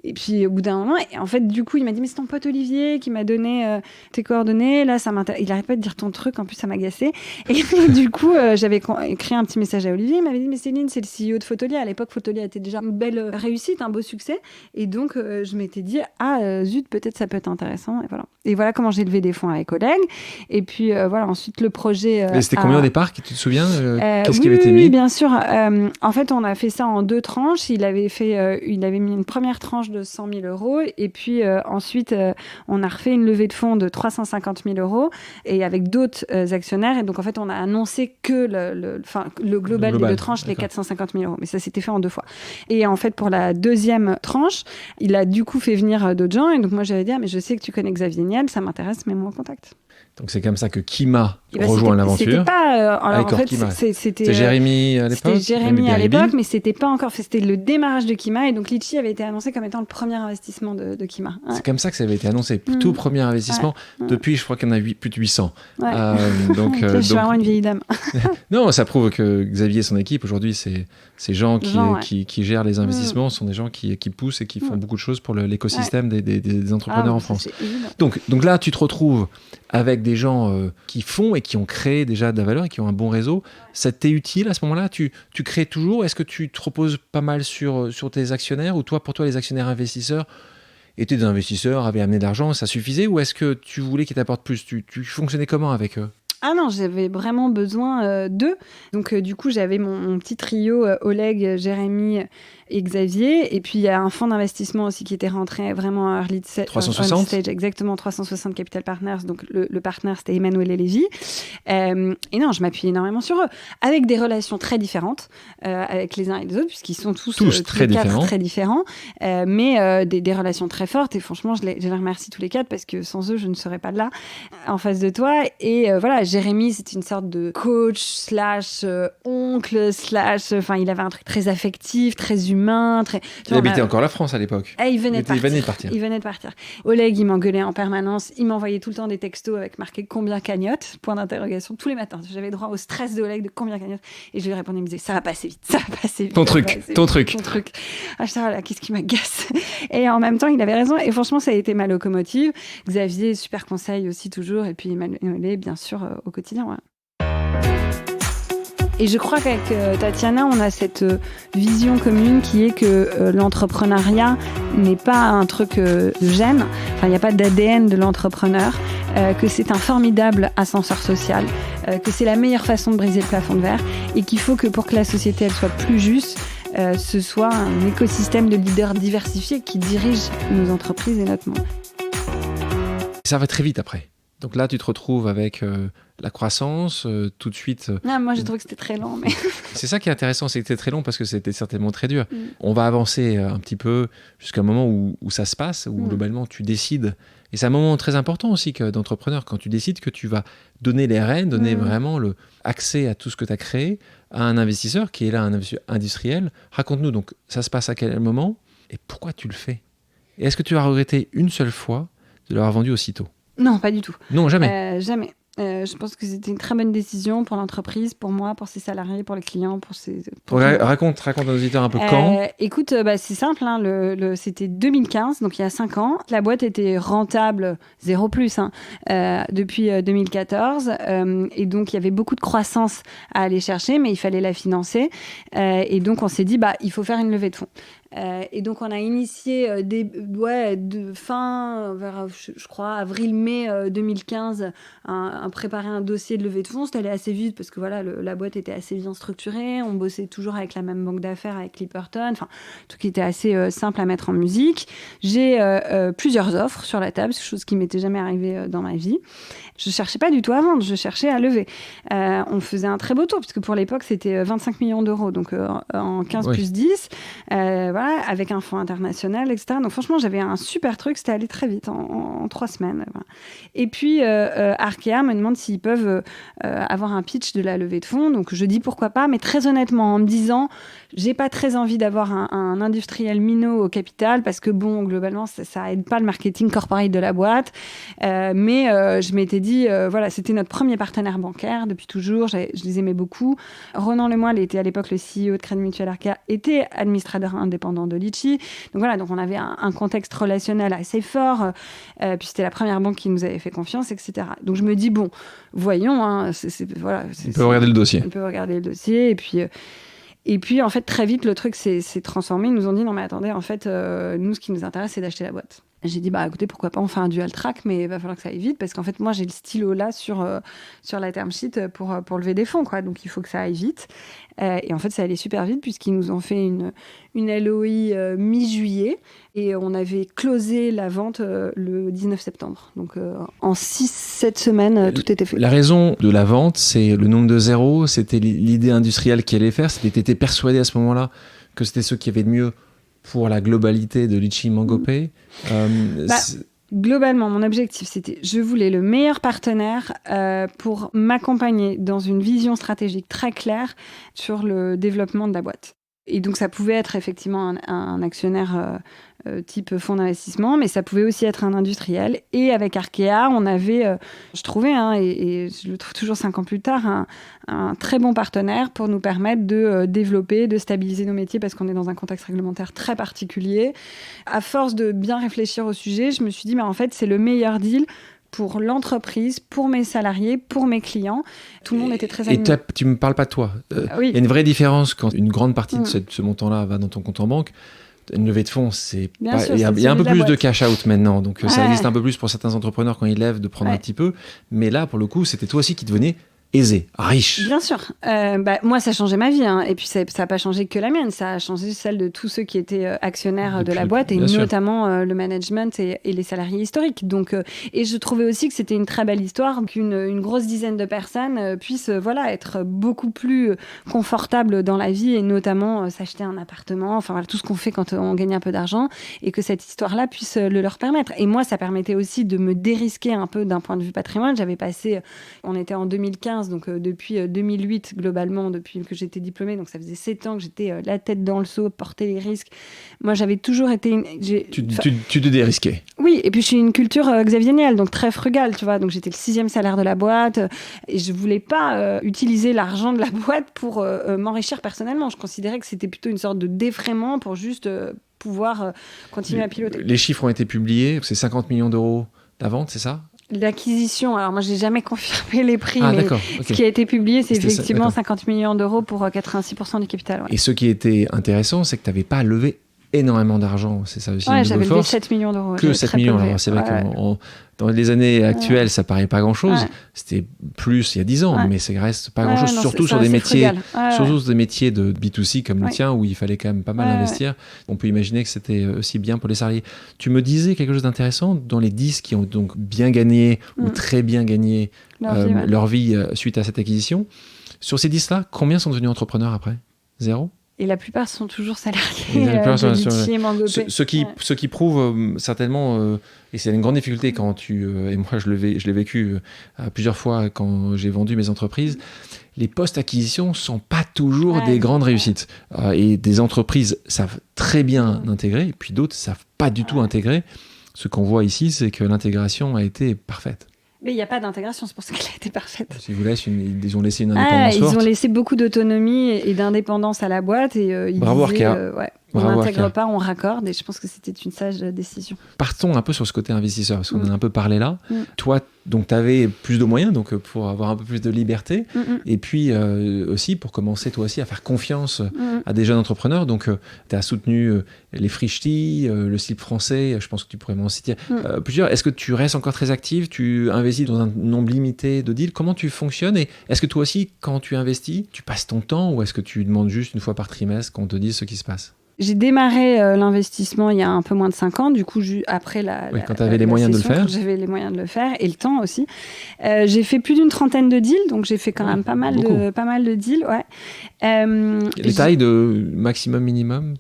Speaker 1: et puis au bout d'un moment, et en fait, du coup, il m'a dit mais c'est ton pote Olivier qui m'a donné tes coordonnées. Là, ça m'intéresse. Il n'arrête pas de dire ton truc. En plus, ça m'agaçait. Et du coup, j'avais écrit un petit message à Olivier. Il m'avait dit mais Céline, c'est le CEO de Photolia. À l'époque, Photolia était déjà une belle réussite, un beau succès. Et donc, je m'étais dit zut, peut-être ça peut être intéressant. Et voilà comment j'ai levé des fonds avec Oleg. Et puis ensuite le projet.
Speaker 2: Et c'était combien au départ? Tu te souviens qu'est-ce qui avait été mis?
Speaker 1: Oui, bien sûr. En fait, on a fait ça en 2 tranches. Il avait mis une première tranche de 100 000 € et puis ensuite on a refait une levée de fonds de 350 000 € et avec d'autres actionnaires. Et donc en fait, on a annoncé que le global des 2 tranches, les 450 000 €. Mais ça s'était fait en 2 fois. Et en fait, pour la deuxième tranche, il a du coup fait venir d'autres gens. Et donc moi, j'avais dit mais je sais que tu connais Xavier Niel, ça m'intéresse, mets-moi en contact.
Speaker 2: Donc c'est comme ça que Kima rejoint l'aventure.
Speaker 1: C'était pas alors en fait
Speaker 2: Kima.
Speaker 1: C'était
Speaker 2: Jérémy à l'époque.
Speaker 1: C'était Jérémy à l'époque, mais c'était pas encore. C'était le démarrage de Kima, et donc Litchi avait été annoncé comme étant le premier investissement de Kima. Ouais.
Speaker 2: C'est comme ça que ça avait été annoncé, tout premier investissement. Ouais. Depuis, je crois qu'il y en a plus de 800.
Speaker 1: Ouais. Je suis vraiment une vieille dame.
Speaker 2: Non, ça prouve que Xavier et son équipe aujourd'hui, ces gens qui gèrent les investissements sont des gens qui poussent et qui font beaucoup de choses pour l'écosystème des entrepreneurs en France. Donc là, tu te retrouves avec des gens qui font et qui ont créé déjà de la valeur et qui ont un bon réseau. Ça t'est utile à ce moment-là? Tu crées toujours? Est-ce que tu te reposes pas mal sur tes actionnaires, ou pour toi, les actionnaires investisseurs étaient des investisseurs, avaient amené de l'argent, ça suffisait, ou est-ce que tu voulais qu'ils t'apportent plus? Tu fonctionnais comment avec eux?
Speaker 1: Ah non, j'avais vraiment besoin d'eux. Donc du coup, j'avais mon petit trio, Oleg, Jérémy et Xavier. Et puis, il y a un fonds d'investissement aussi qui était rentré vraiment à early stage.
Speaker 2: 360
Speaker 1: exactement, 360 Capital Partners. Donc, le partenaire, c'était Emmanuel et Lévy. Et non, je m'appuie énormément sur eux, avec des relations très différentes avec les uns et les autres, puisqu'ils sont tous
Speaker 2: très
Speaker 1: différents. Mais des relations très fortes. Et franchement, je les remercie tous les 4, parce que sans eux, je ne serais pas là en face de toi. Et voilà, Jérémy, c'était une sorte de coach / oncle / enfin, il avait un truc très affectif, très humain, très.
Speaker 2: Il habitait encore la France à l'époque.
Speaker 1: Il venait de partir. Oleg, il m'engueulait en permanence. Il m'envoyait tout le temps des textos avec marqué combien cagnotte, point d'interrogation, tous les matins. J'avais droit au stress de Oleg de combien cagnotte. Et je lui répondais, il me disait ça va passer vite. Ton truc. Ah, je là, qu'est-ce qui m'agace. Et en même temps, il avait raison. Et franchement, ça a été ma locomotive. Xavier, super conseil aussi toujours. Et puis Emmanuel, bien sûr, au quotidien. Ouais. Et je crois qu'avec Tatiana, on a cette vision commune qui est que l'entrepreneuriat n'est pas un truc de gène, enfin il n'y a pas d'ADN de l'entrepreneur, que c'est un formidable ascenseur social, que c'est la meilleure façon de briser le plafond de verre, et qu'il faut que pour que la société elle soit plus juste, ce soit un écosystème de leaders diversifiés qui dirigent nos entreprises et notre monde.
Speaker 2: ça va très vite après. Donc là, tu te retrouves avec la croissance, tout de suite...
Speaker 1: moi, j'ai trouvé que c'était très lent. Mais...
Speaker 2: C'est ça qui est intéressant, c'est que c'était très long parce que c'était certainement très dur. On va avancer un petit peu jusqu'à un moment où ça se passe, où globalement, tu décides. Et c'est un moment très important aussi d'entrepreneur, quand tu décides que tu vas donner les rênes, donner vraiment accès à tout ce que tu as créé à un investisseur qui est là, un industriel. Raconte-nous, donc, ça se passe à quel moment et pourquoi tu le fais? Et est-ce que tu as regretté une seule fois de l'avoir vendu aussitôt?
Speaker 1: Non, pas du tout.
Speaker 2: Non, jamais.
Speaker 1: Jamais. Je pense que c'était une très bonne décision pour l'entreprise, pour moi, pour ses salariés, pour les clients,
Speaker 2: Raconte à nos auditeurs un peu quand.
Speaker 1: Écoute, c'est simple, c'était 2015, donc il y a 5 ans. La boîte était rentable, 0 plus, depuis 2014. Et donc, il y avait beaucoup de croissance à aller chercher, mais il fallait la financer. Et donc, on s'est dit, il faut faire une levée de fonds. Et donc, on a initié fin vers, je crois, avril-mai 2015, préparer un dossier de levée de fonds. C'était allé assez vite parce que la boîte était assez bien structurée. On bossait toujours avec la même banque d'affaires, avec Clipperton. Enfin, tout qui était assez simple à mettre en musique. J'ai plusieurs offres sur la table, chose qui m'était jamais arrivée dans ma vie. Je cherchais pas du tout à vendre, je cherchais à lever. On faisait un très beau tour, puisque pour l'époque, c'était 25 millions d'euros, donc en 15 plus 10, avec un fonds international, etc. Donc franchement, j'avais un super truc, c'était allé très vite, en 3 semaines. Voilà. Et puis, Arkea me demande s'ils peuvent avoir un pitch de la levée de fonds, donc je dis pourquoi pas, mais très honnêtement, en me disant, j'ai pas très envie d'avoir un industriel minot au capital, parce que bon, globalement, ça aide pas le marketing corporate de la boîte, mais je m'étais dit, c'était notre premier partenaire bancaire depuis toujours, je les aimais beaucoup. Ronan Lemoyle était à l'époque le CEO de Crédit Mutuel Arkea, était administrateur indépendant de Litchi. Donc on avait un contexte relationnel assez fort, puis c'était la première banque qui nous avait fait confiance, etc. Donc je me dis, bon, voyons,
Speaker 2: on peut regarder le dossier.
Speaker 1: On peut regarder le dossier, et puis, en fait, très vite, le truc s'est transformé. Ils nous ont dit, non, mais attendez, en fait, nous, ce qui nous intéresse, c'est d'acheter la boîte. J'ai dit, écoutez, pourquoi pas, on fait un dual track, mais il va falloir que ça aille vite, parce qu'en fait, moi, j'ai le stylo là sur la term sheet pour lever des fonds, quoi. Donc, il faut que ça aille vite. Et en fait, ça allait super vite, puisqu'ils nous ont fait une LOI mi-juillet, et on avait closé la vente le 19 septembre. Donc, en 6-7 semaines, tout était fait.
Speaker 2: La raison de la vente, c'est le nombre de zéros, c'était l'idée industrielle qui allait faire, c'était persuadé à ce moment-là que c'était ce qui avait de mieux pour la globalité de Litchi Mangopay.
Speaker 1: Globalement, mon objectif, c'était, je voulais le meilleur partenaire pour m'accompagner dans une vision stratégique très claire sur le développement de la boîte. Et donc, ça pouvait être effectivement un actionnaire type fonds d'investissement, mais ça pouvait aussi être un industriel. Et avec Arkea, on avait, je trouvais, et je le trouve toujours 5 ans plus tard, un très bon partenaire pour nous permettre de développer, de stabiliser nos métiers, parce qu'on est dans un contexte réglementaire très particulier. À force de bien réfléchir au sujet, je me suis dit, mais en fait, c'est le meilleur deal pour l'entreprise, pour mes salariés, pour mes clients. Tout le monde était très animé.
Speaker 2: Et tu ne me parles pas de toi.
Speaker 1: Oui.
Speaker 2: Il y a une vraie différence quand une grande partie de ce montant-là va dans ton compte en banque. Une levée de fonds, il y a un peu plus de cash out maintenant. Donc ça existe un peu plus pour certains entrepreneurs quand ils lèvent de prendre un petit peu. Mais là, pour le coup, c'était toi aussi qui devenais aisé, riche.
Speaker 1: Bien sûr. Moi, ça a changé ma vie. Et puis, ça n'a pas changé que la mienne. Ça a changé celle de tous ceux qui étaient actionnaires de la boîte, et notamment le management et les salariés historiques. Donc, et je trouvais aussi que c'était une très belle histoire qu'une grosse dizaine de personnes puissent être beaucoup plus confortables dans la vie, et notamment s'acheter un appartement, tout ce qu'on fait quand on gagne un peu d'argent, et que cette histoire-là puisse le leur permettre. Et moi, ça permettait aussi de me dérisquer un peu d'un point de vue patrimoine. On était en 2015, donc depuis 2008 globalement, depuis que j'étais diplômée, donc ça faisait 7 ans que j'étais la tête dans le seau, porter les risques. Moi, j'avais toujours été...
Speaker 2: Tu te dérisquais.
Speaker 1: Oui, et puis je suis une culture Xavier Niel, donc très frugale, tu vois. Donc j'étais le 6e salaire de la boîte, et je voulais pas utiliser l'argent de la boîte pour m'enrichir personnellement. Je considérais que c'était plutôt une sorte de défraiement pour juste pouvoir continuer à piloter.
Speaker 2: Les chiffres ont été publiés, c'est 50 millions d'euros la vente, c'est ça ?
Speaker 1: L'acquisition, alors moi j'ai jamais confirmé les prix, mais ce qui a été publié, c'est effectivement 50 millions d'euros pour 86% du capital. Ouais.
Speaker 2: Et ce qui était intéressant, c'est que tu n'avais pas levé énormément d'argent. C'est ça aussi.
Speaker 1: J'avais levé 7 millions d'euros.
Speaker 2: Que 7 millions. Alors, c'est vrai que dans les années actuelles, ça paraît pas grand-chose. C'était plus il y a 10 ans, mais ça reste pas grand-chose, surtout sur des métiers, surtout sur des métiers de B2C comme le tien, où il fallait quand même pas mal investir. On peut imaginer que c'était aussi bien pour les salariés. Tu me disais quelque chose d'intéressant dans les 10 qui ont donc bien gagné ou très bien gagné leur vie suite à cette acquisition. Sur ces 10-là, combien sont devenus entrepreneurs après ? 0 ?
Speaker 1: Et la plupart sont toujours salariés.
Speaker 2: Ce qui prouve certainement, et c'est une grande difficulté quand et moi je l'ai vécu plusieurs fois quand j'ai vendu mes entreprises, les post-acquisitions ne sont pas toujours des grandes réussites. Et des entreprises savent très bien intégrer, et puis d'autres ne savent pas du tout intégrer. Ce qu'on voit ici, c'est que l'intégration a été parfaite.
Speaker 1: Mais il n'y a pas d'intégration, c'est pour ça qu'elle a été parfaite.
Speaker 2: Ils ont laissé une indépendance forte.
Speaker 1: Ils ont laissé beaucoup d'autonomie et d'indépendance à la boîte. Et
Speaker 2: Bravo
Speaker 1: disaient,
Speaker 2: Arkea.
Speaker 1: On n'intègre pas, on raccorde. Et je pense que c'était une sage décision.
Speaker 2: Partons un peu sur ce côté investisseur, parce qu'on en a un peu parlé là. Toi, donc, tu avais plus de moyens donc, pour avoir un peu plus de liberté. Et puis aussi, pour commencer toi aussi à faire confiance à des jeunes entrepreneurs. Donc, tu as soutenu les Frichti, le slip français. Je pense que tu pourrais m'en citer plusieurs. Est-ce que tu restes encore très active ? Tu investis dans un nombre limité de deals ? Comment tu fonctionnes ? Et est-ce que toi aussi, quand tu investis, tu passes ton temps ou est-ce que tu demandes juste une fois par trimestre qu'on te dise ce qui se passe ?
Speaker 1: J'ai démarré l'investissement il y a un peu moins de 5 ans, du coup, après
Speaker 2: quand tu avais les moyens de le faire.
Speaker 1: J'avais les moyens de le faire et le temps aussi. J'ai fait plus d'une trentaine de deals, donc j'ai fait quand même pas mal de deals.
Speaker 2: Les tailles de maximum, minimum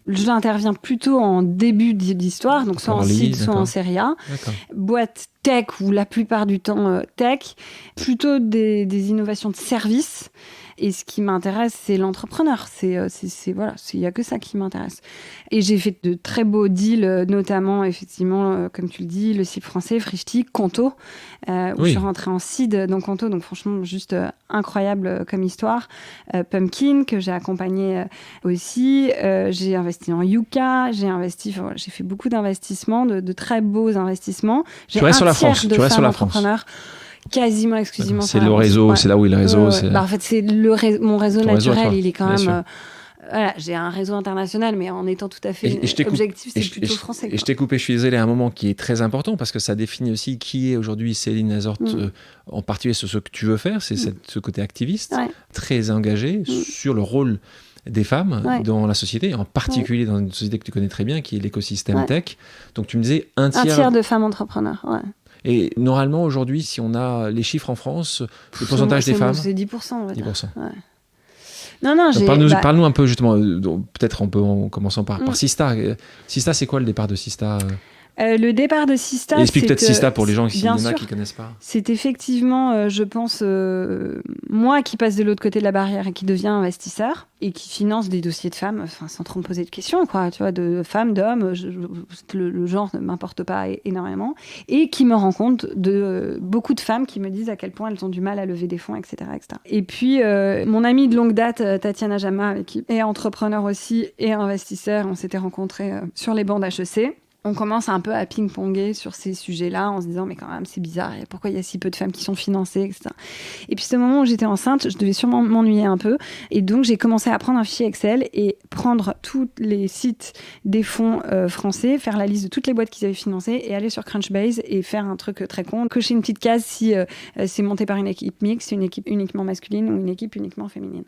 Speaker 1: J'interviens plutôt en début d'histoire, donc soit en seed, soit en série A. Boîte tech ou la plupart du temps tech, plutôt des innovations de services. Et ce qui m'intéresse, c'est l'entrepreneur. Voilà, il n'y a que ça qui m'intéresse. Et j'ai fait de très beaux deals, notamment, effectivement, comme tu le dis, le slip français, Frichti, Conto, où je suis rentrée en seed dans Conto. Donc, franchement, juste incroyable comme histoire. Pumpkin, que j'ai accompagné aussi. J'ai investi en Yuka. J'ai fait beaucoup d'investissements, de très beaux investissements.
Speaker 2: Tu restes sur la France. Tu restes sur la France.
Speaker 1: Quasiment exclusivement.
Speaker 2: C'est le réseau, c'est là où il y a le réseau.
Speaker 1: En fait, c'est mon réseau naturel, il est quand même. J'ai un réseau international, mais en étant tout à fait objectif, c'est plutôt français.
Speaker 2: Et je t'ai coupé, je suis désolé, à un moment qui est très important parce que ça définit aussi qui est aujourd'hui Céline Azort, en particulier sur ce que tu veux faire, c'est ce côté activiste, très engagé sur le rôle des femmes dans la société, et en particulier dans une société que tu connais très bien, qui est l'écosystème tech. Donc tu me disais un tiers
Speaker 1: de femmes entrepreneurs.
Speaker 2: Et normalement, aujourd'hui, si on a les chiffres en France, le pourcentage des femmes...
Speaker 1: C'est 10%. On va dire.
Speaker 2: 10%.
Speaker 1: Non,
Speaker 2: parle-nous un peu, justement, peut-être en commençant par Sista. Sista, c'est quoi le départ de Sista
Speaker 1: Le départ de Sista,
Speaker 2: explique peut-être Sista pour les gens qui ne connaissent pas.
Speaker 1: C'est effectivement, je pense, moi qui passe de l'autre côté de la barrière et qui devient investisseur et qui finance des dossiers de femmes, sans trop me poser de questions, quoi, tu vois, de femmes, d'hommes, le genre ne m'importe pas énormément, et qui me rend compte de beaucoup de femmes qui me disent à quel point elles ont du mal à lever des fonds, etc. etc. Et puis, mon amie de longue date, Tatiana Jama, qui est entrepreneur aussi et investisseur, on s'était rencontrés sur les bancs d'HEC. On commence un peu à ping-ponger sur ces sujets-là en se disant mais quand même c'est bizarre, pourquoi il y a si peu de femmes qui sont financées, etc. Et puis ce moment où j'étais enceinte, je devais sûrement m'ennuyer un peu et donc j'ai commencé à prendre un fichier Excel et prendre tous les sites des fonds français, faire la liste de toutes les boîtes qu'ils avaient financées et aller sur Crunchbase et faire un truc très con, cocher une petite case si c'est monté par une équipe mixte, une équipe uniquement masculine ou une équipe uniquement féminine.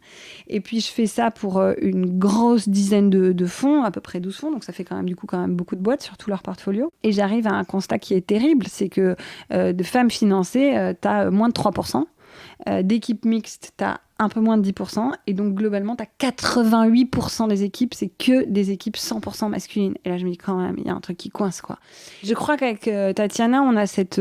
Speaker 1: Et puis je fais ça pour une grosse dizaine de fonds, à peu près 12 fonds, donc ça fait quand même beaucoup de boîtes, surtout leur portfolio. Et j'arrive à un constat qui est terrible, c'est que de femmes financées, tu as moins de 3%. D'équipes mixtes, tu as un peu moins de 10%. Et donc, globalement, tu as 88% des équipes, c'est que des équipes 100% masculines. Et là, je me dis quand même, il y a un truc qui coince, quoi. Je crois qu'avec Tatiana, on a cette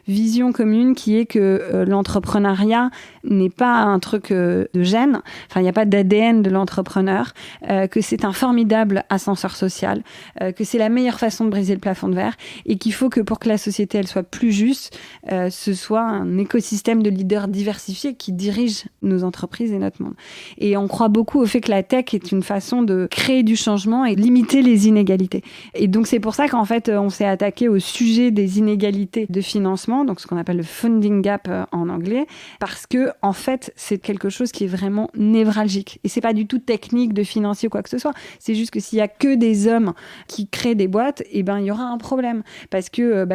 Speaker 1: vision commune qui est que l'entrepreneuriat n'est pas un truc de gène. Enfin, il n'y a pas d'ADN de l'entrepreneur. Que c'est un formidable ascenseur social. Que c'est la meilleure façon de briser le plafond de verre. Et qu'il faut que pour que la société, elle soit plus juste, ce soit un écosystème de leaders diversifiés qui dirigent nos entreprises. entreprise et notre monde. Et on croit beaucoup au fait que la tech est une façon de créer du changement et de limiter les inégalités. Et donc, c'est pour ça qu'en fait, on s'est attaqué au sujet des inégalités de financement, donc ce qu'on appelle le funding gap en anglais, parce que, en fait, c'est quelque chose qui est vraiment névralgique. Et c'est pas du tout technique de financier ou quoi que ce soit. C'est juste que s'il y a que des hommes qui créent des boîtes, il y aura un problème. Parce que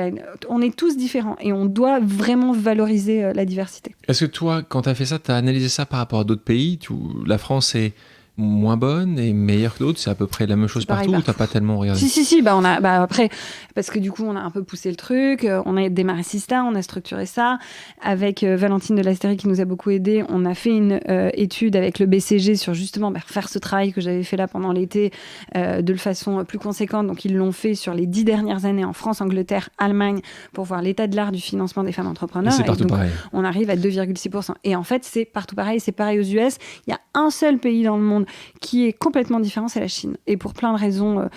Speaker 1: on est tous différents et on doit vraiment valoriser la diversité.
Speaker 2: Est-ce que toi, quand tu as fait ça, tu as analysé ça par rapport à d'autres pays ? La France est moins bonne et meilleure que d'autres, c'est à peu près la même chose partout, ou t'as pas tellement regardé ?
Speaker 1: Si, après, parce que du coup, on a un peu poussé le truc, on a démarré Sista, on a structuré ça, avec Valentine de Lasteri qui nous a beaucoup aidé, on a fait une étude avec le BCG sur justement faire ce travail que j'avais fait là pendant l'été de façon plus conséquente, donc ils l'ont fait sur les 10 dernières années en France, Angleterre, Allemagne, pour voir l'état de l'art du financement des femmes entrepreneurs.
Speaker 2: Et c'est partout pareil.
Speaker 1: On arrive à 2,6%. Et en fait, c'est partout pareil, c'est pareil aux US, il y a un seul pays dans le monde qui est complètement différent, c'est la Chine. Et pour plein de raisons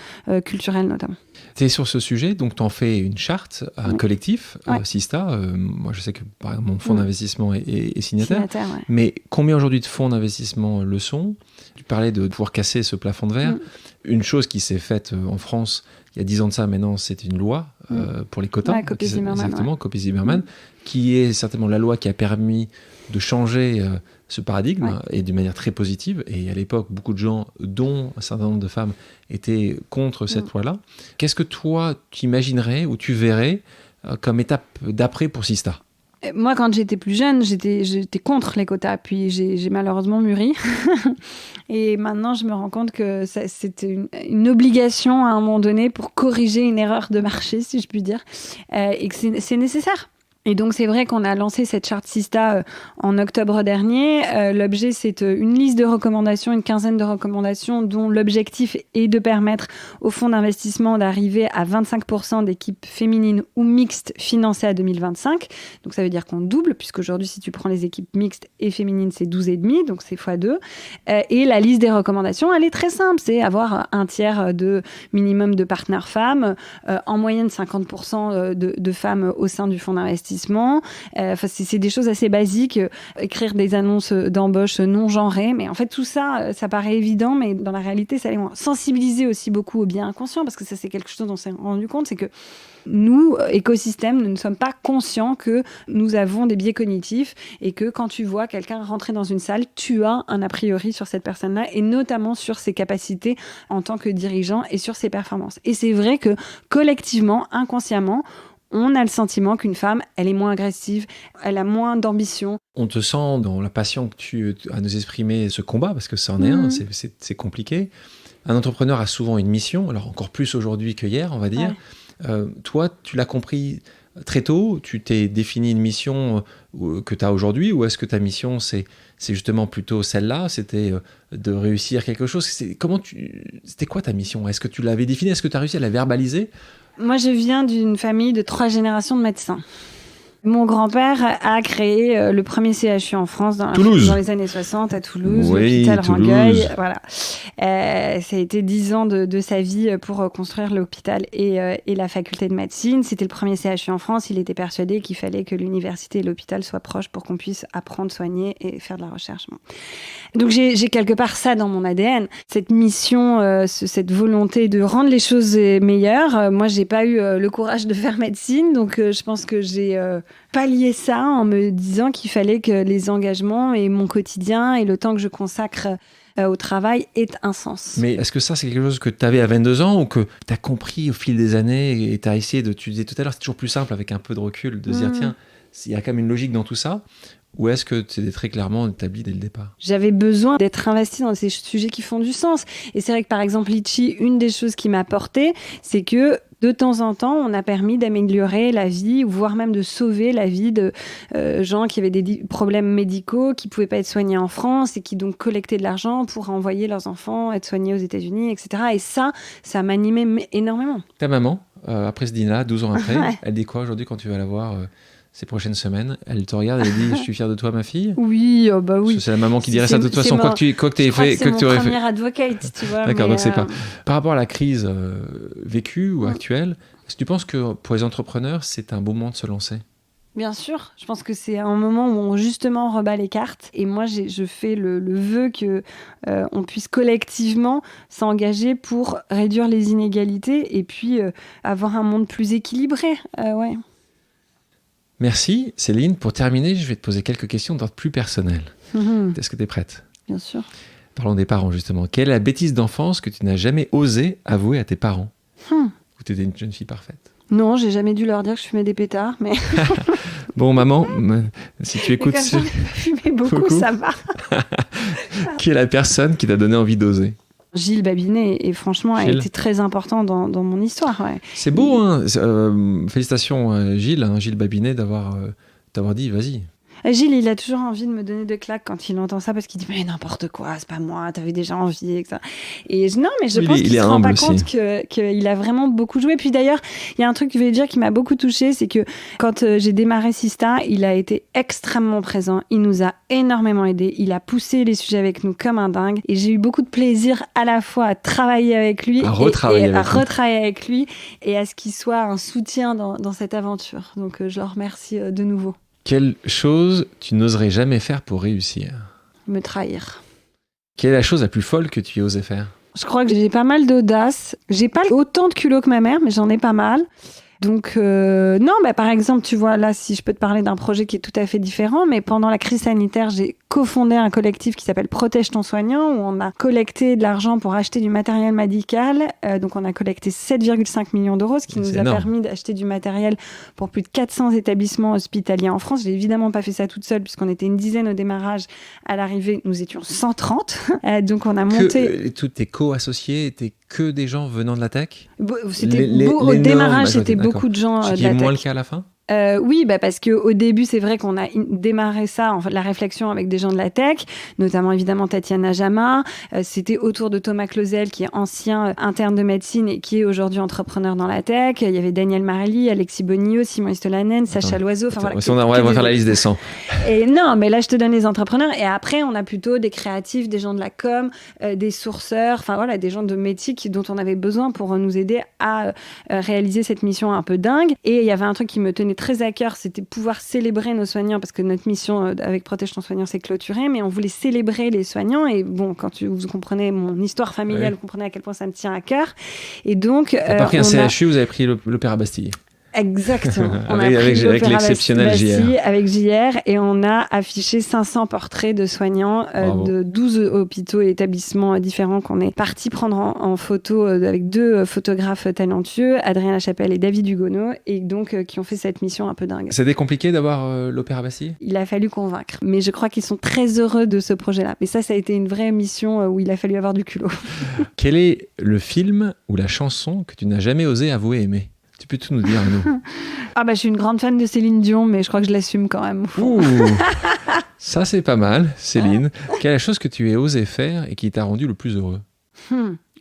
Speaker 1: culturelles notamment.
Speaker 2: Tu es sur ce sujet, donc tu en fais une charte, un collectif, Sista. Moi, je sais que par exemple, mon fonds d'investissement est signataire.
Speaker 1: Ouais.
Speaker 2: Mais combien aujourd'hui de fonds d'investissement le sont ? Tu parlais de pouvoir casser ce plafond de verre. Une chose qui s'est faite en France il y a 10 ans de ça, maintenant, c'est une loi pour les quotas.
Speaker 1: Ouais, Copé-Zimmermann.
Speaker 2: Exactement, Copé-Zimmermann, qui est certainement la loi qui a permis de changer ce paradigme et d'une manière très positive. Et à l'époque, beaucoup de gens, dont un certain nombre de femmes, étaient contre cette loi-là. Qu'est-ce que toi, tu imaginerais ou tu verrais comme étape d'après pour Sista ?
Speaker 1: Moi, quand j'étais plus jeune, j'étais contre les quotas. Puis j'ai malheureusement mûri. Et maintenant, je me rends compte que c'était une obligation à un moment donné pour corriger une erreur de marché, si je puis dire. Et que c'est nécessaire. Et donc, c'est vrai qu'on a lancé cette charte Sista en octobre dernier. L'objet, c'est une liste de recommandations, une quinzaine de recommandations, dont l'objectif est de permettre aux fonds d'investissement d'arriver à 25% d'équipes féminines ou mixtes financées à 2025. Donc, ça veut dire qu'on double, puisqu'aujourd'hui, si tu prends les équipes mixtes et féminines, c'est 12,5, donc c'est x2. Et la liste des recommandations, elle est très simple. C'est avoir un tiers de minimum de partenaires femmes, en moyenne 50% de femmes au sein du fonds d'investissement. C'est des choses assez basiques, écrire des annonces d'embauche non genrées, mais en fait tout ça, ça paraît évident, mais dans la réalité ça l'est moins. Sensibiliser aussi beaucoup au biais inconscient, parce que ça c'est quelque chose dont on s'est rendu compte, c'est que nous, écosystème, nous ne sommes pas conscients que nous avons des biais cognitifs et que quand tu vois quelqu'un rentrer dans une salle, tu as un a priori sur cette personne-là et notamment sur ses capacités en tant que dirigeant et sur ses performances. Et c'est vrai que collectivement, inconsciemment, on a le sentiment qu'une femme, elle est moins agressive, elle a moins d'ambition.
Speaker 2: On te sent dans la passion que tu as à nous exprimer ce combat, parce que ça en est un, c'est compliqué. Un entrepreneur a souvent une mission, alors encore plus aujourd'hui que hier, on va dire. Toi, tu l'as compris très tôt, tu t'es défini une mission que tu as aujourd'hui, ou est-ce que ta mission, c'est justement plutôt celle-là, c'était de réussir quelque chose ? C'était quoi ta mission ? Est-ce que tu l'avais définie ? Est-ce que tu as réussi à la verbaliser ?
Speaker 1: Moi, je viens d'une famille de 3 générations de médecins. Mon grand-père a créé le premier CHU en France dans les années 60 à Toulouse, l'hôpital Rangueil. Voilà. Ça a été 10 ans de sa vie pour construire l'hôpital et la faculté de médecine. C'était le premier CHU en France. Il était persuadé qu'il fallait que l'université et l'hôpital soient proches pour qu'on puisse apprendre, soigner et faire de la recherche. Donc j'ai quelque part ça dans mon ADN. Cette mission, cette volonté de rendre les choses meilleures. Moi, j'ai pas eu le courage de faire médecine, donc je pense que j'ai pallier ça en me disant qu'il fallait que les engagements et mon quotidien et le temps que je consacre au travail aient un sens.
Speaker 2: Mais est-ce que ça, c'est quelque chose que tu avais à 22 ans ou que tu as compris au fil des années et tu as essayé tu disais tout à l'heure, c'est toujours plus simple avec un peu de recul de se dire, tiens, il y a quand même une logique dans tout ça, ou est-ce que c'était très clairement établi dès le départ ?
Speaker 1: J'avais besoin d'être investie dans ces sujets qui font du sens. Et c'est vrai que par exemple, Litchi, une des choses qui m'a portée, c'est que de temps en temps, on a permis d'améliorer la vie, voire même de sauver la vie de gens qui avaient des problèmes médicaux, qui ne pouvaient pas être soignés en France et qui donc collectaient de l'argent pour envoyer leurs enfants être soignés aux États-Unis, etc. Et ça m'animait énormément.
Speaker 2: Ta maman, après ce dîner, 12 ans après, elle dit quoi aujourd'hui quand tu vas la voir ces prochaines semaines? Elle te regarde, elle dit « Je suis fière de toi, ma fille ».
Speaker 1: Oui, bah oui.
Speaker 2: C'est la maman qui dirait ça de toute façon, quoi que tu aies fait.
Speaker 1: C'est mon première advocate, tu vois.
Speaker 2: D'accord, donc c'est pas... Par rapport à la crise vécue ou actuelle, est-ce que tu penses que pour les entrepreneurs, c'est un bon moment de se lancer?
Speaker 1: Bien sûr, je pense que c'est un moment où on justement rebat les cartes. Et moi, je fais le vœu qu'on puisse collectivement s'engager pour réduire les inégalités et puis avoir un monde plus équilibré. Ouais.
Speaker 2: Merci Céline. Pour terminer, je vais te poser quelques questions d'ordre plus personnel. Est-ce que tu es prête ?
Speaker 1: Bien sûr.
Speaker 2: Parlons des parents justement. Quelle est la bêtise d'enfance que tu n'as jamais osé avouer à tes parents ? Ou tu étais une jeune fille parfaite ?
Speaker 1: Non, j'ai jamais dû leur dire que je fumais des pétards, mais...
Speaker 2: Bon, maman, si tu écoutes...
Speaker 1: Comme ça, fumer beaucoup, ça va.
Speaker 2: Qui est la personne qui t'a donné envie d'oser ?
Speaker 1: Gilles Babinet, et franchement, a été très important dans mon histoire. Ouais.
Speaker 2: C'est beau, hein. Félicitations Gilles Babinet d'avoir dit, vas-y.
Speaker 1: Gilles, il a toujours envie de me donner de claques quand il entend ça parce qu'il dit mais n'importe quoi, c'est pas moi, t'avais déjà envie, etc. Et non, mais je pense qu'il se rend pas compte qu'il a vraiment beaucoup joué. Puis d'ailleurs, il y a un truc que je vais dire qui m'a beaucoup touchée, c'est que quand j'ai démarré Sista, il a été extrêmement présent. Il nous a énormément aidés. Il a poussé les sujets avec nous comme un dingue. Et j'ai eu beaucoup de plaisir à la fois à travailler avec lui, à retravailler avec lui et à ce qu'il soit un soutien dans cette aventure. Donc je le remercie de nouveau.
Speaker 2: Quelle chose tu n'oserais jamais faire pour réussir ?
Speaker 1: Me trahir.
Speaker 2: Quelle est la chose la plus folle que tu aies osé faire ?
Speaker 1: Je crois que j'ai pas mal d'audace. J'ai pas autant de culot que ma mère, mais j'en ai pas mal. Donc, non, par exemple, tu vois, là, si je peux te parler d'un projet qui est tout à fait différent, mais pendant la crise sanitaire, j'ai cofondé un collectif qui s'appelle Protège ton soignant, où on a collecté de l'argent pour acheter du matériel médical. Donc, on a collecté 7,5 millions d'euros, ce qui nous a permis d'acheter du matériel pour plus de 400 établissements hospitaliers en France. J'ai évidemment pas fait ça toute seule, puisqu'on était une dizaine au démarrage. À l'arrivée, nous étions 130. Donc, on a monté...
Speaker 2: Tous tes co-associés étaient que des gens venant de la tech ?
Speaker 1: Au démarrage, c'était beaucoup de gens de la tech.
Speaker 2: Ce qui est moins le cas à la fin ?
Speaker 1: Oui, parce qu'au début, c'est vrai qu'on a démarré ça, en fait, la réflexion avec des gens de la tech, notamment évidemment Tatiana Jama. C'était autour de Thomas Clausel, qui est ancien interne de médecine et qui est aujourd'hui entrepreneur dans la tech. Il y avait Daniel Marelli, Alexis Bonillo, Simon Istolanen, Sacha Loiseau.
Speaker 2: On va faire la liste des 100.
Speaker 1: Et non, mais là, je te donne les entrepreneurs. Et après, on a plutôt des créatifs, des gens de la com, des sourceurs, enfin voilà, des gens de métier dont on avait besoin pour nous aider à réaliser cette mission un peu dingue. Et il y avait un truc qui me tenait très à cœur, c'était pouvoir célébrer nos soignants, parce que notre mission avec Protège ton soignant, c'est clôturé, mais on voulait célébrer les soignants. Et bon, quand vous comprenez mon histoire familiale, vous comprenez à quel point ça me tient à cœur. Et donc,
Speaker 2: t'as pas pris un CHU, vous avez pris l'Opéra Bastille.
Speaker 1: Exactement.
Speaker 2: avec l'exceptionnel JR.
Speaker 1: Avec JR, et on a affiché 500 portraits de soignants de 12 hôpitaux et établissements différents qu'on est parti prendre en photo avec 2 photographes talentueux, Adrien Lachapelle et David Hugonneau, et donc qui ont fait cette mission un peu dingue.
Speaker 2: C'était compliqué d'avoir l'Opéra Bastille ?
Speaker 1: Il a fallu convaincre, mais je crois qu'ils sont très heureux de ce projet-là. Mais ça a été une vraie mission où il a fallu avoir du culot. Quel
Speaker 2: est le film ou la chanson que tu n'as jamais osé avouer aimer ? Tu peux tout nous dire, nous.
Speaker 1: Je suis une grande fan de Céline Dion, mais je crois que je l'assume quand même.
Speaker 2: Ouh, ça, c'est pas mal, Céline. Quelle est la chose que tu aies osé faire et qui t'a rendu le plus heureux ?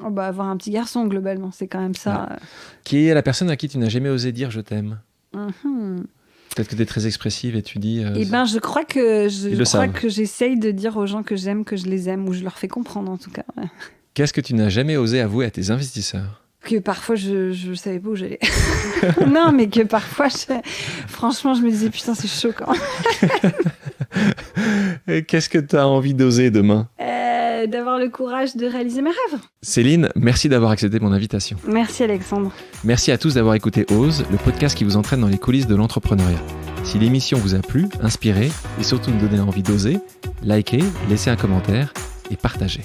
Speaker 1: Avoir un petit garçon, globalement, c'est quand même ça.
Speaker 2: Ouais. Qui est la personne à qui tu n'as jamais osé dire « je t'aime » ? Peut-être que tu es très expressive et tu dis...
Speaker 1: je crois que j'essaye de dire aux gens que j'aime, que je les aime, ou je leur fais comprendre, en tout cas. Ouais.
Speaker 2: Qu'est-ce que tu n'as jamais osé avouer à tes investisseurs ?
Speaker 1: Que parfois, je savais pas où j'allais. Non, mais que parfois, franchement, je me disais, putain, c'est chaud quand même.
Speaker 2: Qu'est-ce que tu as envie d'oser demain ?
Speaker 1: D'avoir le courage de réaliser mes rêves.
Speaker 2: Céline, merci d'avoir accepté mon invitation.
Speaker 1: Merci Alexandre.
Speaker 2: Merci à tous d'avoir écouté Ose, le podcast qui vous entraîne dans les coulisses de l'entrepreneuriat. Si l'émission vous a plu, inspiré et surtout nous donné envie d'oser, likez, laissez un commentaire et partagez.